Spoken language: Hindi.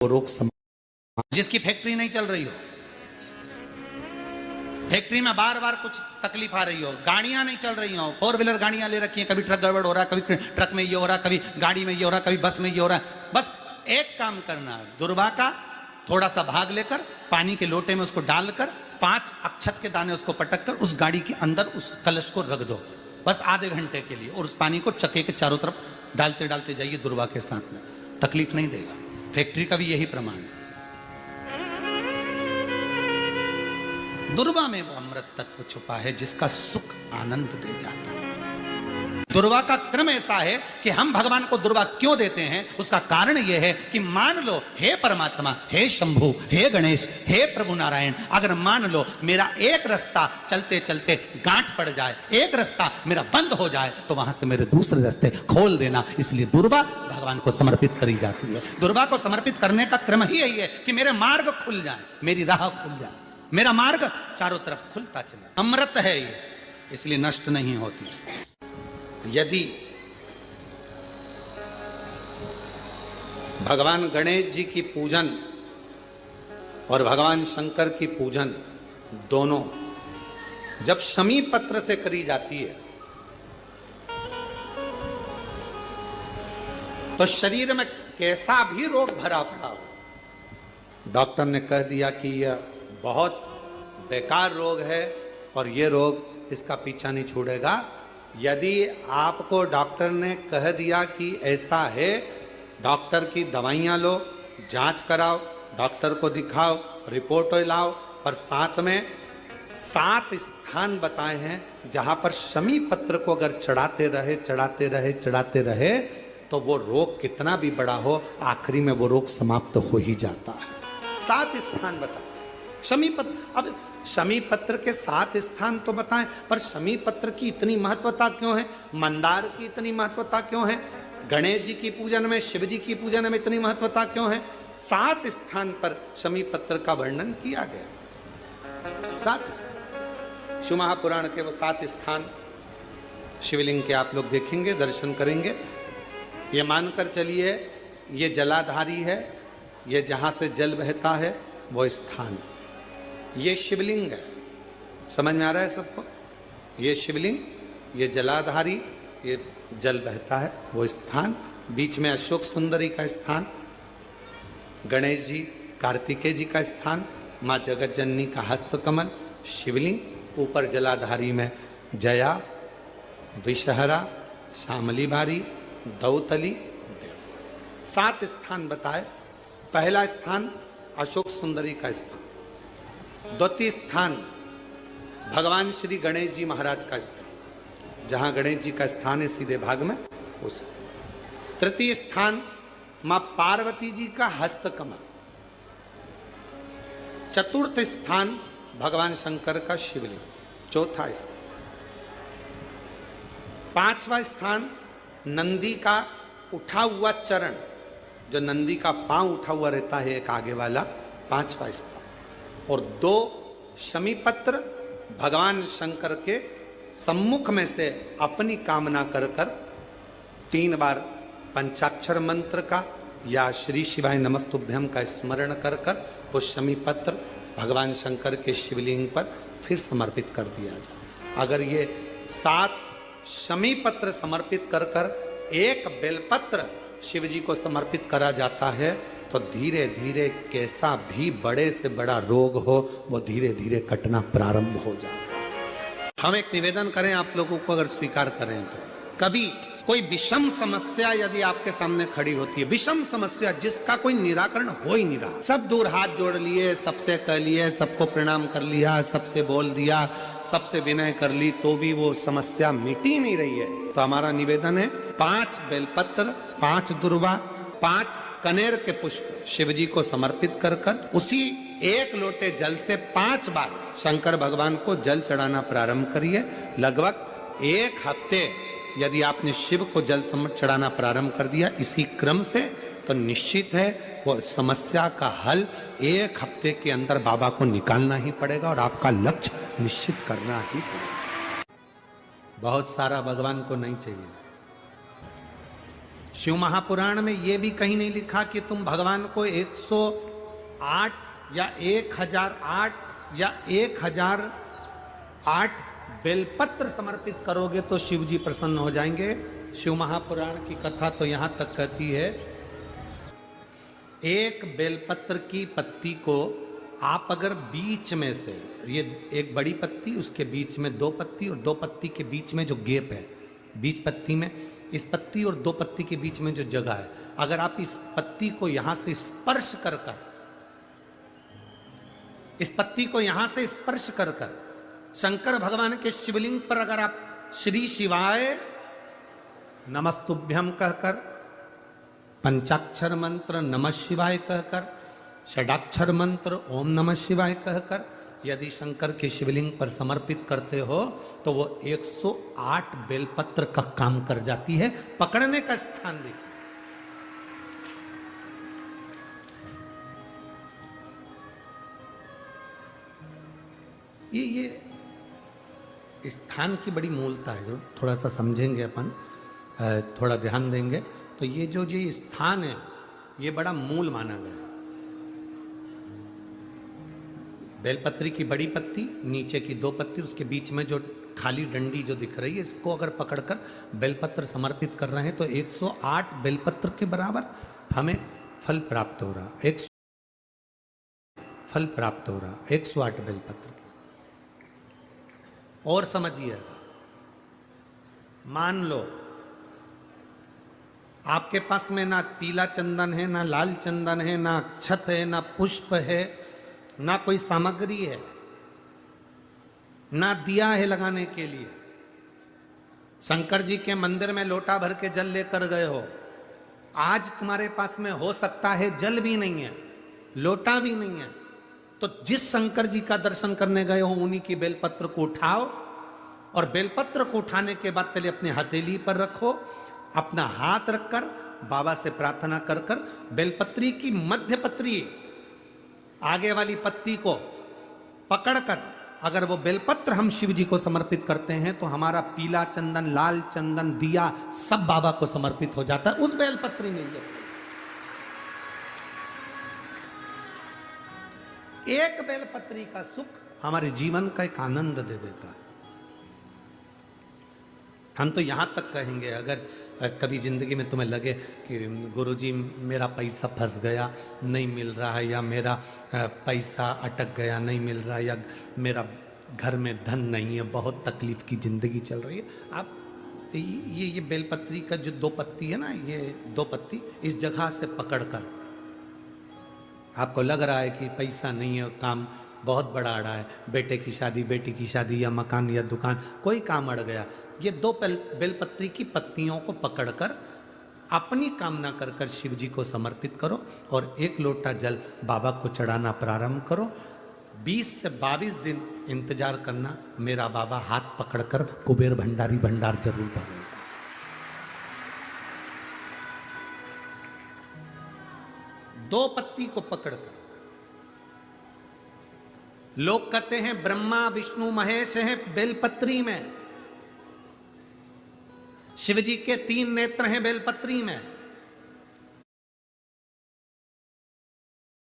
रोग जिसकी फैक्ट्री नहीं चल रही हो, फैक्ट्री में बार बार कुछ तकलीफ आ रही हो, गाड़ियां नहीं चल रही हो, 4 व्हीलर गाड़ियां ले रखी हैं, कभी ट्रक गड़बड़ हो रहा है, कभी ट्रक में ये हो रहा है, कभी गाड़ी में ये हो रहा है, कभी बस में ये हो रहा है। बस एक काम करना है, दुर्वा का थोड़ा सा भाग लेकर पानी के लोटे में उसको डालकर 5 अक्षत के दाने उसको पटक कर उस गाड़ी के अंदर उस कलश को रख दो, बस आधे घंटे के लिए, और उस पानी को चक्के के चारों तरफ डालते डालते जाइए दुर्वा के साथ में, तकलीफ नहीं देगा। फैक्ट्री का भी यही प्रमाण है। दुर्वा में वो अमृत तत्व छुपा है जिसका सुख आनंद दे जाता है। दुर्वा का क्रम ऐसा है कि हम भगवान को दुर्वा क्यों देते हैं, उसका कारण यह है कि मान लो हे परमात्मा, हे शंभु, हे गणेश, हे प्रभु नारायण, अगर मान लो मेरा एक रास्ता चलते चलते गांठ पड़ जाए, एक रास्ता मेरा बंद हो जाए, तो वहां से मेरे दूसरे रास्ते खोल देना। इसलिए दुर्वा भगवान को समर्पित करी जाती है। दुर्वा को समर्पित करने का क्रम ही यही है कि मेरे मार्ग खुल जाए, मेरी राह खुल जाए, मेरा मार्ग चारों तरफ खुलता चले। अमृत है ये, इसलिए नष्ट नहीं होती। यदि भगवान गणेश जी की पूजन और भगवान शंकर की पूजन दोनों जब शमी पत्र से करी जाती है तो शरीर में कैसा भी रोग भरा पड़ा हो, डॉक्टर ने कह दिया कि यह बहुत बेकार रोग है और यह रोग इसका पीछा नहीं छोड़ेगा, यदि आपको डॉक्टर ने कह दिया कि ऐसा है, डॉक्टर की दवाइयां लो, जांच कराओ, डॉक्टर को दिखाओ, रिपोर्ट लाओ, पर साथ में 7 स्थान बताए हैं जहां पर शमी पत्र को अगर चढ़ाते रहे तो वो रोग कितना भी बड़ा हो, आखिरी में वो रोग समाप्त हो ही जाता है। 7 स्थान बताए शमी पत्र। अब शमी पत्र के 7 स्थान तो बताएं, पर शमी पत्र की इतनी महत्वता क्यों है, मंदार की इतनी महत्वता क्यों है, गणेश जी की पूजन में, शिव जी की पूजन में इतनी महत्वता क्यों है? 7 स्थान पर शमी पत्र का वर्णन किया गया। 7 स्थान शिव महापुराण के वो 7 स्थान शिवलिंग के आप लोग देखेंगे, दर्शन करेंगे। ये मानकर चलिए ये जलाधारी है, ये जहां से जल बहता है वो स्थान है, ये शिवलिंग है। समझ में आ रहा है सबको? ये शिवलिंग, ये जलाधारी, ये जल बहता है वो स्थान, बीच में अशोक सुंदरी का स्थान, गणेश जी कार्तिकेय जी का स्थान, माँ जगत जननी का हस्तकमल, शिवलिंग, ऊपर जलाधारी में जया, विषहरा, शामली बारी, दौतली, 7 स्थान बताए। पहला स्थान अशोक सुंदरी का स्थान, द्वितीय स्थान भगवान श्री गणेश जी महाराज का स्थान, जहां गणेश जी का स्थान है सीधे भाग में उस स्थान। तृतीय स्थान मां पार्वती जी का हस्तकमल। चतुर्थ स्थान भगवान शंकर का शिवलिंग। चौथा स्थान। 5वां स्थान नंदी का उठा हुआ चरण, जो नंदी का पांव उठा हुआ रहता है एक आगे वाला, 5वां स्थान। और 2 शमी पत्र भगवान शंकर के सम्मुख में से अपनी कामना कर 3 बार पंचाक्षर मंत्र का या श्री शिवाय नमस्तुभ्यम का स्मरण कर वो शमी पत्र भगवान शंकर के शिवलिंग पर फिर समर्पित कर दिया जाए। अगर ये 7 शमी पत्र समर्पित कर एक बेलपत्र शिव जी को समर्पित करा जाता है तो धीरे धीरे कैसा भी बड़े से बड़ा रोग हो वो धीरे धीरे कटना प्रारंभ हो जाता है। हम एक निवेदन करें आप लोगों को, अगर स्वीकार करें तो, कभी कोई विषम समस्या यदि आपके सामने खड़ी होती है, विषम समस्या जिसका कोई निराकरण हो ही नहीं रहा, सब दूर हाथ जोड़ लिए, सबसे कह लिए, सबको प्रणाम कर लिया, सबसे बोल दिया, सबसे विनय कर ली, तो भी वो समस्या मिटी नहीं रही है, तो हमारा निवेदन है 5 बेलपत्र, 5 दुर्वा, 5 कनेर के पुष्प शिव जी को समर्पित कर उसी 1 लोटे जल से 5 बार शंकर भगवान को जल चढ़ाना प्रारंभ करिए। लगभग 1 हफ्ते यदि आपने शिव को जल चढ़ाना प्रारंभ कर दिया इसी क्रम से, तो निश्चित है वो समस्या का हल 1 हफ्ते के अंदर बाबा को निकालना ही पड़ेगा और आपका लक्ष्य निश्चित करना ही पड़ेगा। बहुत सारा भगवान को नहीं चाहिए, शिव महापुराण में यह भी कहीं नहीं लिखा कि तुम भगवान को 108 या 1008 या 1008 बेलपत्र समर्पित करोगे तो शिव जी प्रसन्न हो जाएंगे। शिव महापुराण की कथा तो यहां तक कहती है, एक बेलपत्र की पत्ती को आप अगर बीच में से, ये एक बड़ी पत्ती, उसके बीच में 2 पत्ती और 2 पत्ती के बीच में जो गैप है, बीच पत्ती में, इस पत्ती और 2 पत्ती के बीच में जो जगह है, अगर आप इस पत्ती को यहां से स्पर्श कर कर, इस पत्ती को यहां से स्पर्श कर कर शंकर भगवान के शिवलिंग पर अगर आप श्री शिवाय नमस्तुभ्यम कहकर, पंचाक्षर मंत्र नमः शिवाय कहकर, षडाक्षर मंत्र ओम नमः शिवाय कहकर यदि शंकर के शिवलिंग पर समर्पित करते हो तो वो 108 बेलपत्र का काम कर जाती है। पकड़ने का स्थान देखिए, ये स्थान की बड़ी मूलता है, जो थोड़ा सा समझेंगे अपन, थोड़ा ध्यान देंगे तो ये जो स्थान है ये बड़ा मूल माना गया। बेलपत्री की बड़ी पत्ती, नीचे की 2 पत्ती, उसके बीच में जो खाली डंडी जो दिख रही है, इसको अगर पकड़कर बेलपत्र समर्पित कर रहे हैं तो 108 बेलपत्र के बराबर हमें फल प्राप्त हो रहा, 100 फल प्राप्त हो रहा, 108 बेलपत्र। और समझिएगा, मान लो आपके पास में ना पीला चंदन है, ना लाल चंदन है, ना अक्षत है, ना पुष्प है, ना कोई सामग्री है, ना दिया है लगाने के लिए। शंकर जी के मंदिर में लोटा भर के जल लेकर गए हो, आज तुम्हारे पास में हो सकता है जल भी नहीं है, लोटा भी नहीं है, तो जिस शंकर जी का दर्शन करने गए हो उन्हीं की बेलपत्र को उठाओ और बेलपत्र को उठाने के बाद पहले अपने हथेली पर रखो, अपना हाथ रखकर बाबा से प्रार्थना कर कर बेलपत्री की मध्य पत्री, आगे वाली पत्ती को पकड़कर अगर वो बेलपत्र हम शिव जी को समर्पित करते हैं तो हमारा पीला चंदन, लाल चंदन, दिया सब बाबा को समर्पित हो जाता है उस बेलपत्री में। एक बेलपत्री का सुख हमारे जीवन का एक आनंद दे देता है। हम तो यहां तक कहेंगे, अगर कभी जिंदगी में तुम्हें लगे कि गुरुजी मेरा पैसा फंस गया नहीं मिल रहा है, या मेरा पैसा अटक गया नहीं मिल रहा है, या मेरा घर में धन नहीं है, बहुत तकलीफ की जिंदगी चल रही है, आप ये बेलपत्री का जो 2 पत्ती है ना, ये 2 पत्ती इस जगह से पकड़कर, आपको लग रहा है कि पैसा नहीं है, काम बहुत बड़ा अड़ा है, बेटे की शादी, बेटी की शादी, या मकान या दुकान, कोई काम अड़ गया, ये 2 बेलपत्री की पत्तियों को पकड़कर अपनी कामना कर कर शिव जी को समर्पित करो और 1 लोटा जल बाबा को चढ़ाना प्रारंभ करो। 20 से 22 दिन इंतजार करना, मेरा बाबा हाथ पकड़कर कुबेर भंडारी भंडार जरूर भरेगा। दो पत्ती को पकड़कर, लोग कहते हैं ब्रह्मा विष्णु महेश हैं बेलपत्री में, शिव जी के 3 नेत्र हैं बेलपत्री में,